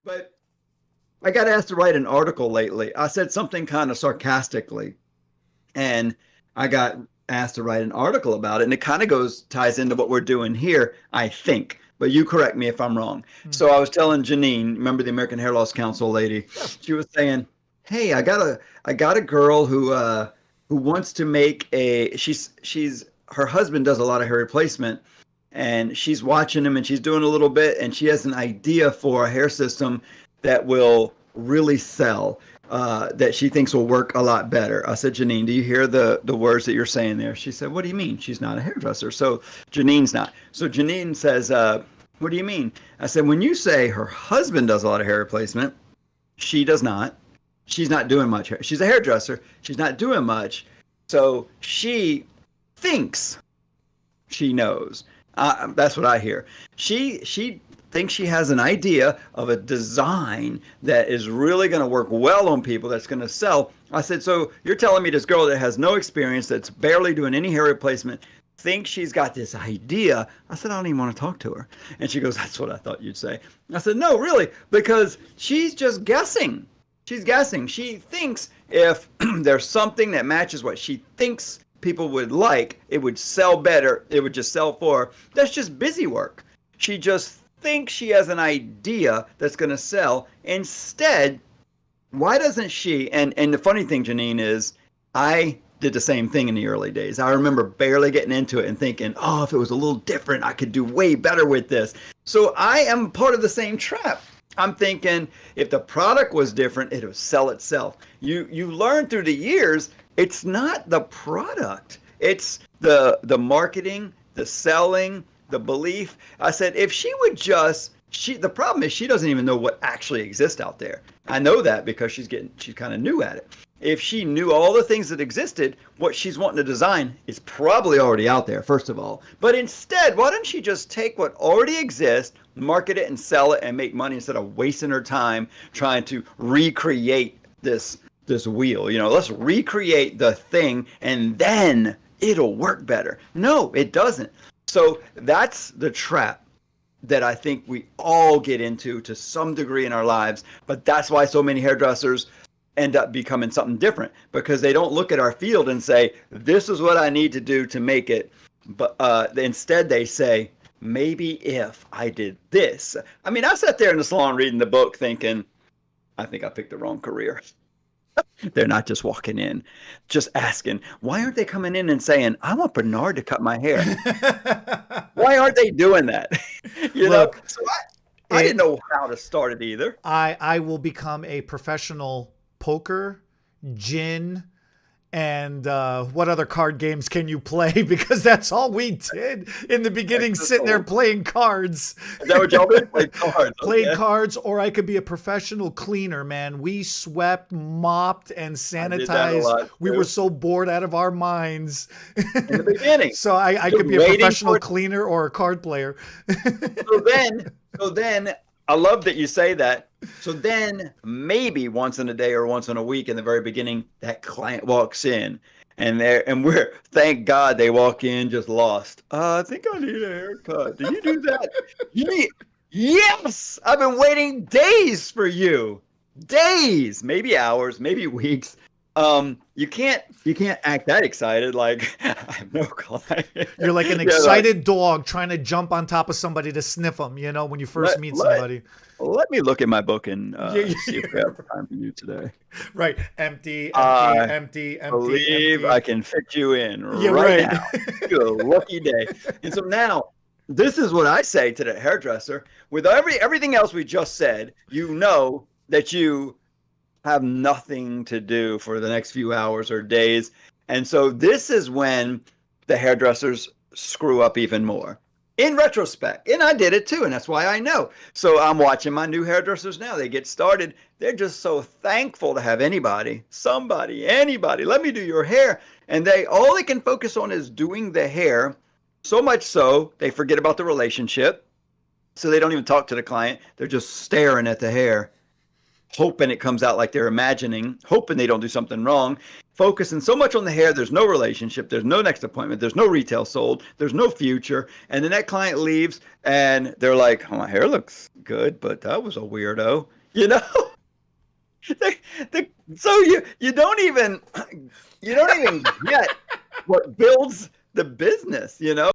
But I got asked to write an article lately. I said something kind of sarcastically, and I got asked to write an article about it. And it kind of ties into what we're doing here, I think. But you correct me if I'm wrong. So I was telling Janine, remember the American Hair Loss Council lady? She was saying, "Hey, I got a girl who wants to make she's her husband does a lot of hair replacement, and she's watching him and she's doing a little bit, and she has an idea for a hair system that will really sell, that she thinks will work a lot better." I said, "Janine, do you hear the words that you're saying there?" She said, "What do you mean?" She's not a hairdresser. So Janine's not. So Janine says, "What do you mean?" I said, "When you say her husband does a lot of hair replacement, she does not. She's not doing much hair. She's a hairdresser. She's not doing much. So she thinks she knows." That's what I hear. She thinks she has an idea of a design that is really going to work well on people, that's going to sell. I said, "So you're telling me this girl that has no experience, that's barely doing any hair replacement, thinks she's got this idea?" I said, "I don't even want to talk to her." And she goes, "That's what I thought you'd say." I said, "No, really, because she's just guessing. She's guessing. She thinks if there's something that matches what she thinks people would like, it would sell better. It would just sell for her. That's just busy work. She just thinks she has an idea that's going to sell. Instead, why doesn't she?" And the funny thing, Janine, is I did the same thing in the early days. I remember barely getting into it and thinking, "Oh, if it was a little different, I could do way better with this." So I am part of the same trap. I'm thinking if the product was different, it would sell itself. You learn through the years, it's not the product. It's the marketing, the selling, the belief. I said, if she would just, the problem is she doesn't even know what actually exists out there. I know that because she's kind of new at it. If she knew all the things that existed, what she's wanting to design is probably already out there, first of all. But instead, why don't she just take what already exists, market it and sell it and make money instead of wasting her time trying to recreate this wheel? Let's recreate the thing and then it'll work better. No, it doesn't. So that's the trap that I think we all get into to some degree in our lives. But that's why so many hairdressers end up becoming something different, because they don't look at our field and say, "This is what I need to do to make it." But instead they say, "Maybe if I did this." I mean, I sat there in the salon reading the book thinking, I think I picked the wrong career. They're not just walking in, just asking, why aren't they coming in and saying, "I want Bernard to cut my hair"? Why aren't they doing that? Look, so I didn't know how to start it either. I will become a professional poker, gin, and what other card games can you play? Because that's all we did in the beginning, sitting there playing cards. Is that what y'all did? Played cards. Played cards, or I could be a professional cleaner, man. We swept, mopped, and sanitized. We were so bored out of our minds. In the beginning. So I could be a professional cleaner or a card player. So then, I love that you say that. So then maybe once in a day or once in a week in the very beginning, that client walks in and we're, thank God they walk in just lost. "I think I need a haircut. Do you do that?" Yes, I've been waiting days for you. Days, maybe hours, maybe weeks. You can't act that excited. Like, I have no client. You're like an excited dog trying to jump on top of somebody to sniff them, when you first meet somebody. Let me look at my book and see if we have time for you today. Right. Empty. Believe I can fit you in right now. You're a lucky day. And so now, this is what I say to the hairdresser. With everything else we just said, that you have nothing to do for the next few hours or days. And so this is when the hairdressers screw up even more. In retrospect, and I did it too, and that's why I know. So I'm watching my new hairdressers now. They get started. They're just so thankful to have anybody, let me do your hair. And all they can focus on is doing the hair, so much so they forget about the relationship. So they don't even talk to the client. They're just staring at the hair, hoping it comes out like they're imagining, hoping they don't do something wrong. focusing so much on the hair, there's no relationship, there's no next appointment, there's no retail sold, there's no future. And then that client leaves and they're like, oh, my hair looks good, but that was a weirdo, you know? So you don't even get what builds the business, you know?